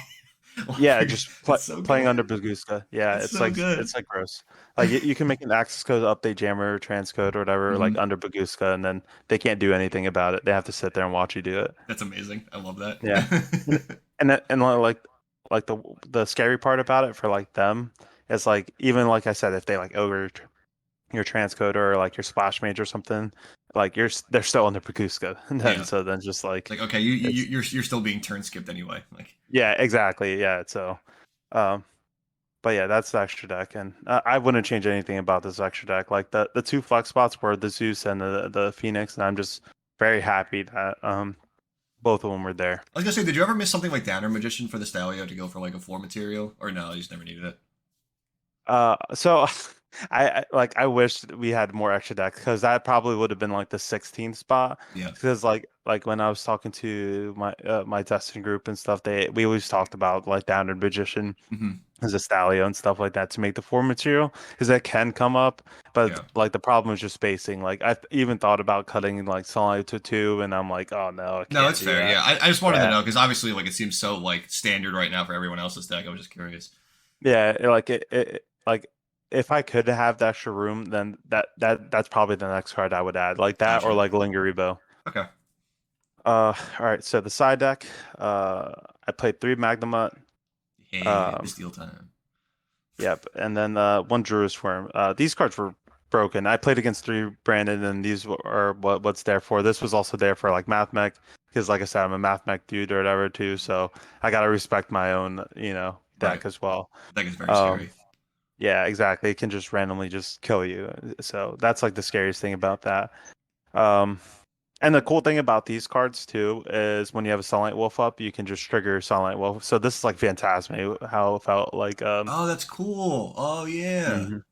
[SPEAKER 2] yeah, just
[SPEAKER 1] It's so
[SPEAKER 2] playing under
[SPEAKER 1] good.
[SPEAKER 2] Baguska. Yeah,
[SPEAKER 1] It's so good.
[SPEAKER 2] it's like gross. Like you can make an access code update jammer or transcode or whatever like
[SPEAKER 1] hmm
[SPEAKER 2] under Baguska and then they can't do anything about it. They have to sit there and watch you do it.
[SPEAKER 1] That's amazing. I love
[SPEAKER 2] Yeah.
[SPEAKER 1] that.
[SPEAKER 2] And like the scary part about it for like them is like even like I said if they like ogre your transcoder or like your splash mage or something like they're still under Baguska and then
[SPEAKER 1] Yeah.
[SPEAKER 2] so then just like
[SPEAKER 1] Like okay,
[SPEAKER 2] it's
[SPEAKER 1] you're still being turn skipped anyway. Like
[SPEAKER 2] yeah exactly yeah so um but yeah that's the extra deck and I wouldn't change anything about this extra deck like the two flex spots were the Zeus and the Phoenix and I'm just very happy that both of them were there.
[SPEAKER 1] I was gonna say, did you ever miss something like Downer Magician for the Stalio to go for like a 4 material, or no? You just never needed it.
[SPEAKER 2] So like I wish we had more extra decks because that probably would have been like the 16th spot.
[SPEAKER 1] Yeah.
[SPEAKER 2] Because like when I was talking to my testing group and stuff, we always talked about like Downward Magician
[SPEAKER 1] hmm
[SPEAKER 2] as a Stallion and stuff like that to make the four material because that can come up. But
[SPEAKER 1] Yeah.
[SPEAKER 2] like the problem is just spacing. Like I even thought about cutting like Sunlight to two, and I'm like, oh no, I
[SPEAKER 1] No,
[SPEAKER 2] can't
[SPEAKER 1] it's
[SPEAKER 2] do
[SPEAKER 1] fair.
[SPEAKER 2] that.
[SPEAKER 1] Yeah, I just wanted to
[SPEAKER 2] Yeah.
[SPEAKER 1] know because obviously, like, it seems so like standard right now for everyone else's deck. I was just curious.
[SPEAKER 2] Yeah, like if I could have the extra room, then that's probably the next card I would add, like that or
[SPEAKER 1] Gotcha.
[SPEAKER 2] like Lingeribo.
[SPEAKER 1] Okay.
[SPEAKER 2] All right, so the side deck, I played three Magnemite,
[SPEAKER 1] Yeah,
[SPEAKER 2] um,
[SPEAKER 1] this deal time.
[SPEAKER 2] yep, and then one Druid's Worm. These cards were broken. I played against three Brandon, and these are what's there for. This was also there for like Math Mech, because like I said, I'm a Math Mech dude or whatever too, so I gotta respect my own,
[SPEAKER 1] Right.
[SPEAKER 2] deck as well.
[SPEAKER 1] That is very
[SPEAKER 2] Um,
[SPEAKER 1] scary.
[SPEAKER 2] Yeah, exactly. It can just randomly just kill you. So that's like the scariest thing about that. Um, and the cool thing about these cards too is when you have a Sunlight Wolf up, you can just trigger Sunlight Wolf. So this is like Phantasme, how it felt like
[SPEAKER 1] Oh, that's cool. Oh yeah.
[SPEAKER 2] mhm.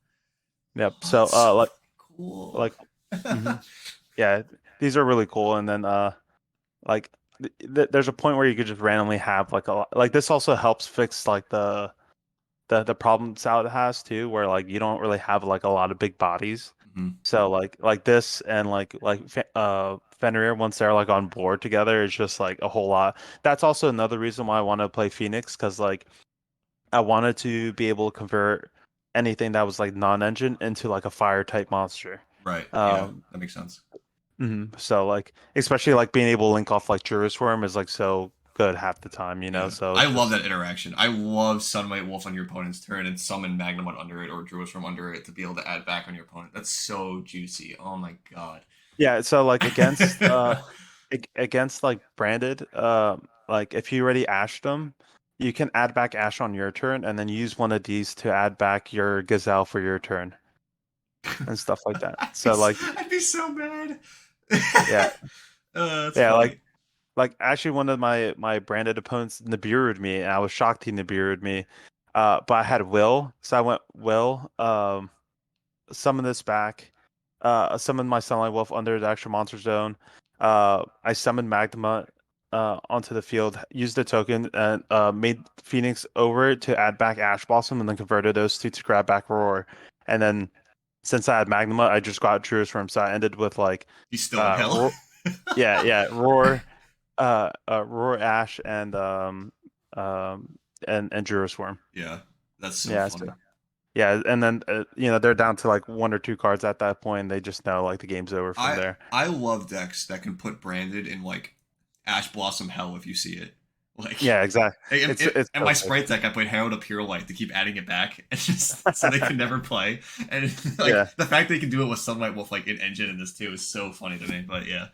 [SPEAKER 2] Yep.
[SPEAKER 1] Oh,
[SPEAKER 2] So
[SPEAKER 1] that's so cool.
[SPEAKER 2] like mhm. Yeah, these are really cool. And then like there's a point where you could just randomly have like a lot like this also helps fix like the problems out it has too, where like you don't really have like a lot of big bodies.
[SPEAKER 1] hmm
[SPEAKER 2] So like this and Fenrir once they're like on board together is just like a whole lot. That's also another reason why I want to play Phoenix because like I wanted to be able to convert anything that was like non-engine into like a fire type monster.
[SPEAKER 1] Right. Yeah,
[SPEAKER 2] Um,
[SPEAKER 1] that makes sense.
[SPEAKER 2] so like especially like being able to link off like Juris Worm is like so good half the time,
[SPEAKER 1] Yeah,
[SPEAKER 2] So
[SPEAKER 1] I
[SPEAKER 2] it's
[SPEAKER 1] love
[SPEAKER 2] just
[SPEAKER 1] that interaction. I love Sunlight Wolf on your opponent's turn and summon Magnemite under it or Druid from under it to be able to add back on your opponent. That's so juicy. Oh my god.
[SPEAKER 2] yeah. So like against like branded, like if you already ashed them, you can add back Ash on your turn, and then use one of these to add back your Gazelle for your turn and stuff like that. So like,
[SPEAKER 1] I'd be so mad.
[SPEAKER 2] yeah,
[SPEAKER 1] That's
[SPEAKER 2] yeah,
[SPEAKER 1] funny.
[SPEAKER 2] like actually one of my branded opponents Nibiru'd me, and I was shocked he Nibiru'd me. But I had Will, so I went Will, summon this back, summon my Sunlight Wolf under the extra monster zone. I summoned Magma onto the field, used the token, and made Phoenix over it to add back Ash Blossom, and then converted those two to grab back Roar. And then since I had Magma, I just got Druid's Form, so I ended with like
[SPEAKER 1] He's still in hell.
[SPEAKER 2] Roar, yeah, Roar, Roar Ash um and Druid's Form.
[SPEAKER 1] Yeah, that's so
[SPEAKER 2] Yeah,
[SPEAKER 1] funny.
[SPEAKER 2] yeah, and then they're down to like one or two cards at that point. They just know like the game's over from
[SPEAKER 1] I
[SPEAKER 2] there.
[SPEAKER 1] I love decks that can put branded in like Ash Blossom hell if you see it. Like,
[SPEAKER 2] Yeah, exactly. It's
[SPEAKER 1] and
[SPEAKER 2] so
[SPEAKER 1] my
[SPEAKER 2] good.
[SPEAKER 1] Sprite deck, I played Herald of Pure Light to keep adding it back, and just so they can never play. And like
[SPEAKER 2] Yeah,
[SPEAKER 1] the fact they can do it with Sunlight Wolf like in engine in this too is so funny to me. But yeah,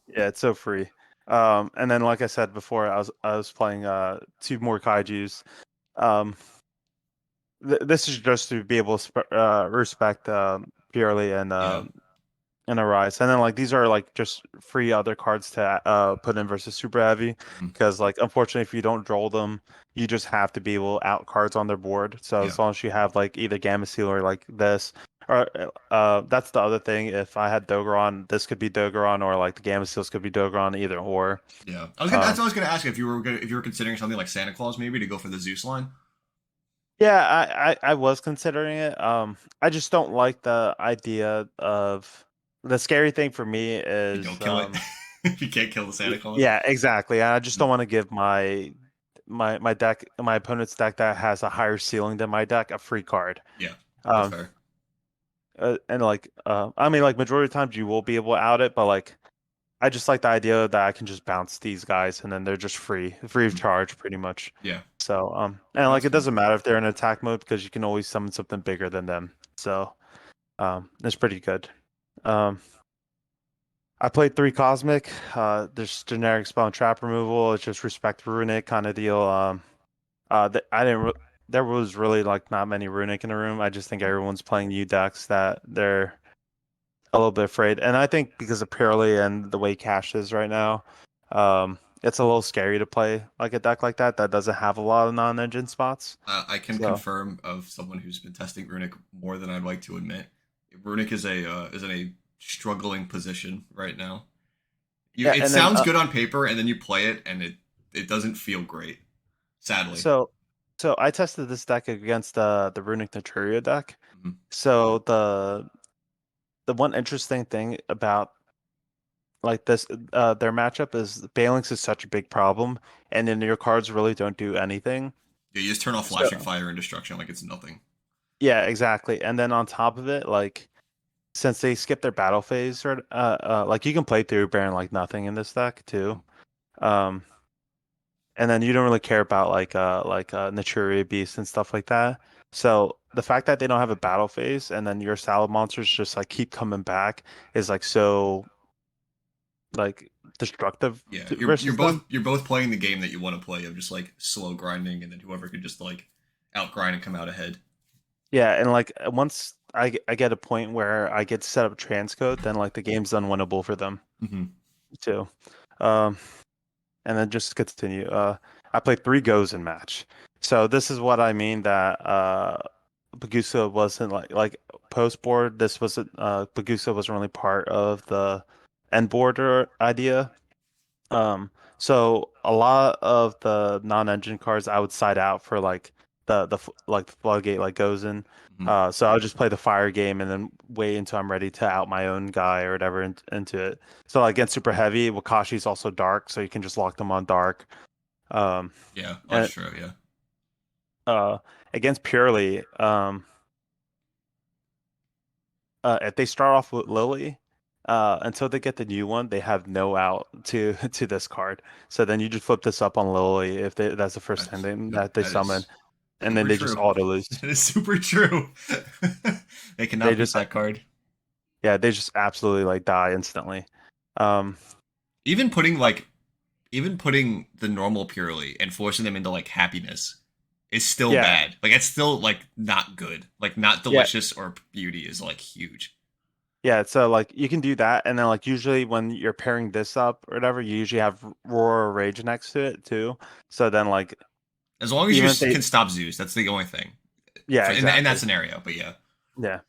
[SPEAKER 2] yeah, it's so free. And then like I said before, I was playing two more kaijus. Um, this is just to be able to respect purely
[SPEAKER 1] yeah,
[SPEAKER 2] and Arise. And then like these are like just free other cards to put in versus super heavy
[SPEAKER 1] mhm,
[SPEAKER 2] because like unfortunately if you don't draw them, you just have to be able to out cards on their board. So
[SPEAKER 1] yeah,
[SPEAKER 2] as long as you have like either Gamma Seal or like this, or that's the other thing. If I had Dogoron, this could be Dogoron, or like the Gamma Seals could be Dogoron, either or.
[SPEAKER 1] yeah. That's
[SPEAKER 2] Um,
[SPEAKER 1] what I was gonna ask you, if you were considering something like Santa Claus maybe to go for the Zeus line.
[SPEAKER 2] yeah, I was considering it. I just don't like the idea of the scary thing for me
[SPEAKER 1] You
[SPEAKER 2] is
[SPEAKER 1] don't kill it. You can't kill the Santa Claus.
[SPEAKER 2] Yeah, exactly. And I just
[SPEAKER 1] Mhm.
[SPEAKER 2] don't want to give my deck, my opponent's deck that has a higher ceiling than my deck, a free card.
[SPEAKER 1] Yeah, that's
[SPEAKER 2] Um,
[SPEAKER 1] fair.
[SPEAKER 2] and like, I mean, like majority of times you will be able to out it, but like, I just like the idea that I can just bounce these guys and then they're just free of
[SPEAKER 1] Mhm.
[SPEAKER 2] charge, pretty much.
[SPEAKER 1] Yeah,
[SPEAKER 2] So, and like
[SPEAKER 1] that's
[SPEAKER 2] it
[SPEAKER 1] cool.
[SPEAKER 2] doesn't matter if they're in attack mode because you can always summon something bigger than them. So, it's pretty good. Um, I played three Cosmic. There's generic spell and trap removal. It's just respect runic kind of deal. I didn't. There was really like not many runic in the room. I just think everyone's playing new decks that they're a little bit afraid, and I think because of Purely and the way Cash is right now, it's a little scary to play like a deck like that that doesn't have a lot of non-engine spots.
[SPEAKER 1] I can
[SPEAKER 2] So
[SPEAKER 1] confirm of someone who's been testing Runic more than I'd like to admit. Runic is in a struggling position right now.
[SPEAKER 2] yeah,
[SPEAKER 1] It
[SPEAKER 2] and then
[SPEAKER 1] sounds good on paper, and then you play it, and it doesn't feel great. Sadly.
[SPEAKER 2] so so I tested this deck against the Runic Naturia deck.
[SPEAKER 1] Mhm.
[SPEAKER 2] So the one interesting thing about like this their matchup is Balance is such a big problem, and then your cards really don't do anything.
[SPEAKER 1] Yeah, you just turn off Flashing
[SPEAKER 2] So
[SPEAKER 1] Fire and Destruction like it's nothing.
[SPEAKER 2] yeah, exactly. And then on top of it, like since they skip their battle phase, or like you can play through Baron like nothing in this deck too. Um, and then you don't really care about like Naturia Beast and stuff like that. So the fact that they don't have a battle phase and then your salad monsters just like keep coming back is like so like destructive
[SPEAKER 1] Yeah,
[SPEAKER 2] versus them.
[SPEAKER 1] you're both playing the game that you want to play of just like slow grinding, and then whoever could just like out grind and come out ahead.
[SPEAKER 2] Yeah, and like once I get a point where I get to set up transcode, then like the game's unwinnable for them
[SPEAKER 1] Hmm.
[SPEAKER 2] too. Um, and then just to continue, I played three goes in match. So this is what I mean that Bagusa wasn't like post board. This wasn't Bagusa wasn't really part of the end border idea. Um, so a lot of the non-engine cards I would side out for like like the floodgate like goes in.
[SPEAKER 1] Hmm.
[SPEAKER 2] So I'll just play the fire game and then wait until I'm ready to out my own guy or whatever into it. So like against super heavy, Wakashi's also dark, so you can just lock them on dark. Um,
[SPEAKER 1] Yeah, oh, that's
[SPEAKER 2] and
[SPEAKER 1] true. Yeah.
[SPEAKER 2] uh, against purely, if they start off with Lily, until they get the new one, they have no out to to this card. So then you just flip this up on Lily if that's the first time
[SPEAKER 1] That's yep.
[SPEAKER 2] that they
[SPEAKER 1] That
[SPEAKER 2] summon,
[SPEAKER 1] is
[SPEAKER 2] and then
[SPEAKER 1] super
[SPEAKER 2] they just
[SPEAKER 1] true.
[SPEAKER 2] auto lose.
[SPEAKER 1] That is super true. They
[SPEAKER 2] They
[SPEAKER 1] cannot beat
[SPEAKER 2] just
[SPEAKER 1] that card.
[SPEAKER 2] yeah, they just absolutely like die instantly. Um,
[SPEAKER 1] Even putting like even putting the normal purely and forcing them into like happiness is still
[SPEAKER 2] Yeah,
[SPEAKER 1] bad. Like it's still like not good. Like not
[SPEAKER 2] yeah,
[SPEAKER 1] delicious or beauty is like huge.
[SPEAKER 2] yeah. So like you can do that, and then like usually when you're pairing this up or whatever, you usually have Roar or Rage next to it too. So then like
[SPEAKER 1] As long as you
[SPEAKER 2] even if they,
[SPEAKER 1] can stop Zeus, that's the only thing
[SPEAKER 2] yeah,
[SPEAKER 1] for in that
[SPEAKER 2] exactly,
[SPEAKER 1] scenario. But yeah,
[SPEAKER 2] yeah,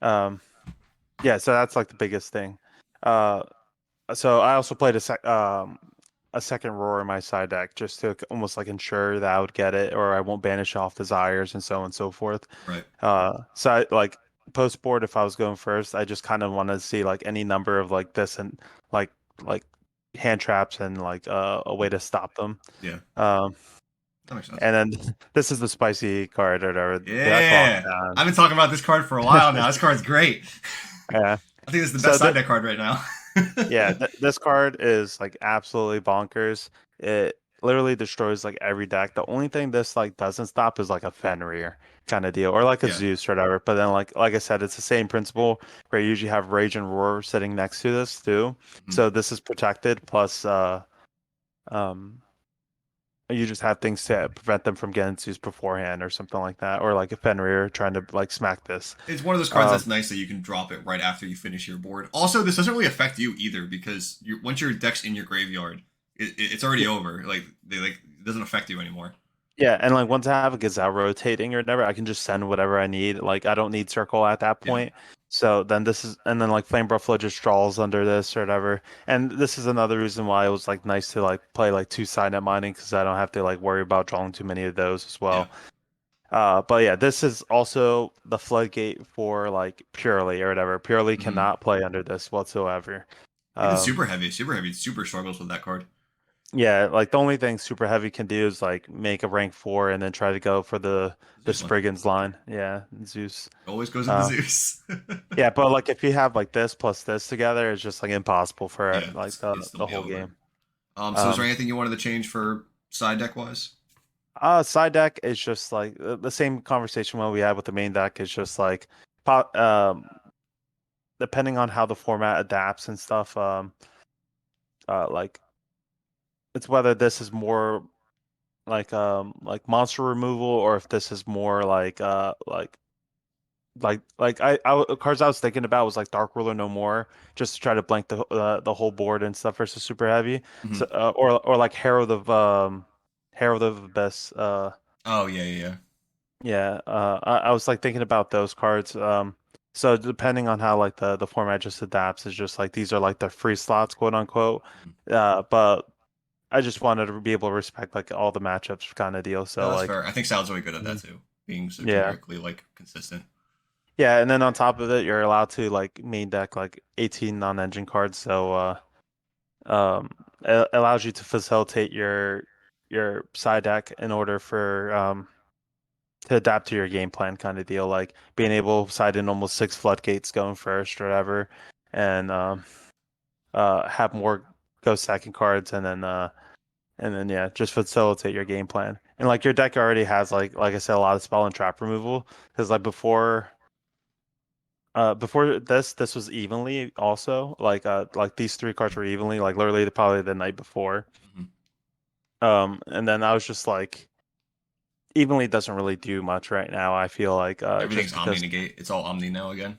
[SPEAKER 2] um, yeah. So that's like the biggest thing. Uh, so I also played a second Roar in my side deck just to almost like ensure that I would get it or I won't banish off desires and so on and so forth.
[SPEAKER 1] right.
[SPEAKER 2] So I, like post board, if I was going first, I just kind of want to see like any number of like this and like like hand traps and like a way to stop them.
[SPEAKER 1] Yeah,
[SPEAKER 2] Um,
[SPEAKER 1] that makes sense.
[SPEAKER 2] and then this is the spicy card or whatever, the clock
[SPEAKER 1] Yeah,
[SPEAKER 2] down.
[SPEAKER 1] I've been talking about this card for a while now. This card's great.
[SPEAKER 2] Yeah.
[SPEAKER 1] I think this is the
[SPEAKER 2] So
[SPEAKER 1] best side
[SPEAKER 2] the
[SPEAKER 1] deck card right now.
[SPEAKER 2] Yeah, this card is like absolutely bonkers. It literally destroys like every deck. The only thing this like doesn't stop is like a Fenrir kind of deal, or like a
[SPEAKER 1] Yeah.
[SPEAKER 2] Zeus or whatever. But then like I said, it's the same principle where you usually have Rage and Roar sitting next to this too.
[SPEAKER 1] Mhm.
[SPEAKER 2] So this is protected. Plus, um, you just have things to prevent them from getting Zeus beforehand or something like that, or like a Fenrir trying to like smack this.
[SPEAKER 1] It's one of those cards
[SPEAKER 2] Um,
[SPEAKER 1] that's nice that you can drop it right after you finish your board. Also, this doesn't really affect you either because once your deck's in your graveyard, it's already over. Like they like it doesn't affect you anymore.
[SPEAKER 2] Yeah, and like once I have a Gazelle rotating or whatever, I can just send whatever I need. Like I don't need circle at that
[SPEAKER 1] Yeah,
[SPEAKER 2] point. So then this is, and then like Flame Buffalo just draws under this or whatever. And this is another reason why it was like nice to like play like two side net mining because I don't have to like worry about drawing too many of those as
[SPEAKER 1] yeah.
[SPEAKER 2] well. But yeah, this is also the floodgate for like Purely or whatever. Purely
[SPEAKER 1] Hmm.
[SPEAKER 2] cannot play under this whatsoever.
[SPEAKER 1] Even
[SPEAKER 2] Um,
[SPEAKER 1] super heavy, super struggles with that card.
[SPEAKER 2] Yeah, like the only thing Super Heavy can do is like make a rank 4 and then try to go for the
[SPEAKER 1] Zeus one
[SPEAKER 2] Spriggans line. Yeah, Zeus.
[SPEAKER 1] always goes into
[SPEAKER 2] Uh,
[SPEAKER 1] Zeus.
[SPEAKER 2] yeah, but like if you have like this plus this together, it's just like impossible for
[SPEAKER 1] Yeah,
[SPEAKER 2] like
[SPEAKER 1] it'd still
[SPEAKER 2] the
[SPEAKER 1] be
[SPEAKER 2] whole
[SPEAKER 1] over.
[SPEAKER 2] game.
[SPEAKER 1] So is there
[SPEAKER 2] Um,
[SPEAKER 1] anything you wanted to change for side deck wise?
[SPEAKER 2] Side deck is just like the same conversation when we had with the main deck is just like depending on how the format adapts and stuff. Like it's whether this is more like monster removal or if this is more cards I was thinking about was like Dark Ruler No More, just to try to blank the whole board and stuff versus Super Heavy.
[SPEAKER 1] Hmm.
[SPEAKER 2] So or like Herald of Abyss.
[SPEAKER 1] Oh yeah, yeah, yeah.
[SPEAKER 2] Yeah. I was like thinking about those cards. So depending on how like the format just adapts, is just like these are like the free slots, quote unquote.
[SPEAKER 1] Mhm.
[SPEAKER 2] But I just wanted to be able to respect like all the matchups kind of deal.
[SPEAKER 1] No,
[SPEAKER 2] So
[SPEAKER 1] that's
[SPEAKER 2] like.
[SPEAKER 1] fair. I think Sal's really good at that
[SPEAKER 2] Mhm.
[SPEAKER 1] too, being so
[SPEAKER 2] Yeah.
[SPEAKER 1] generically like consistent.
[SPEAKER 2] Yeah, and then on top of it, you're allowed to like main deck like 18 non-engine cards, so um it allows you to facilitate your side deck in order for to adapt to your game plan kind of deal, like being able to side in almost six floodgates going first or whatever, and have more ghost stacking cards and then yeah, just facilitate your game plan. And like your deck already has like I said, a lot of spell and trap removal because like before this was evenly also like these three cards were evenly like literally probably the night before.
[SPEAKER 1] Mhm.
[SPEAKER 2] And then I was just like evenly doesn't really do much right now. I feel like
[SPEAKER 1] Everything's
[SPEAKER 2] just
[SPEAKER 1] Omni
[SPEAKER 2] because
[SPEAKER 1] negate. It's all Omni now again.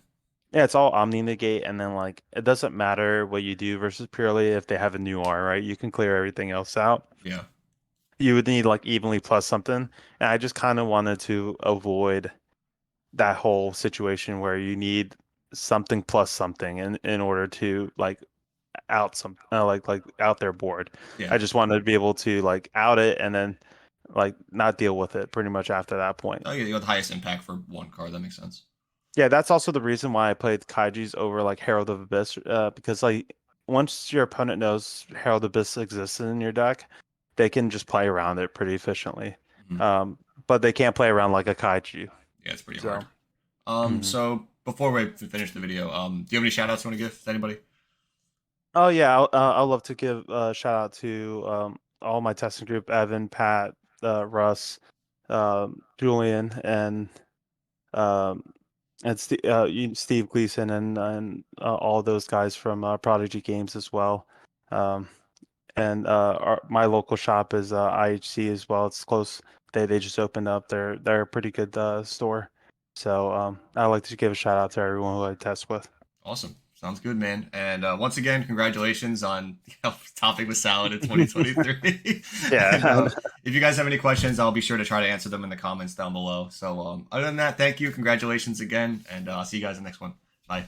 [SPEAKER 2] yeah, it's all Omni negate, and then like it doesn't matter what you do versus purely if they have a new R, right? You can clear everything else out.
[SPEAKER 1] Yeah.
[SPEAKER 2] You would need like evenly plus something, and I just kind of wanted to avoid that whole situation where you need something plus something in order to like out some like out their board.
[SPEAKER 1] Yeah.
[SPEAKER 2] I just wanted to be able to like out it and then like not deal with it pretty much after that point.
[SPEAKER 1] Oh, yeah, you got the highest impact for one card. That makes sense.
[SPEAKER 2] Yeah, that's also the reason why I played Kaiji's over like Herald of Abyss, because like once your opponent knows Herald of Abyss exists in your deck, they can just play around it pretty efficiently.
[SPEAKER 1] Mhm.
[SPEAKER 2] Um, but they can't play around like a Kaiju.
[SPEAKER 1] Yeah, it's pretty hard.
[SPEAKER 2] So. Mhm.
[SPEAKER 1] So before we finish the video, do you have any shout outs you want to give to anybody?
[SPEAKER 2] Oh yeah, I'll love to give a shout out to all my testing group: Evan, Pat, Russ, Julian, um, and Steve Gleason, and all those guys from Prodigy Games as well. Um, And my local shop is IHC as well. It's close. They just opened up. They're a pretty good store. So I'd like to give a shout out to everyone who I test with.
[SPEAKER 1] Awesome. Sounds good, man. And once again, congratulations on topping the salad in 2023.
[SPEAKER 2] Yeah.
[SPEAKER 1] And if you guys have any questions, I'll be sure to try to answer them in the comments down below. So other than that, thank you. Congratulations again. And I'll see you guys in the next one. Bye.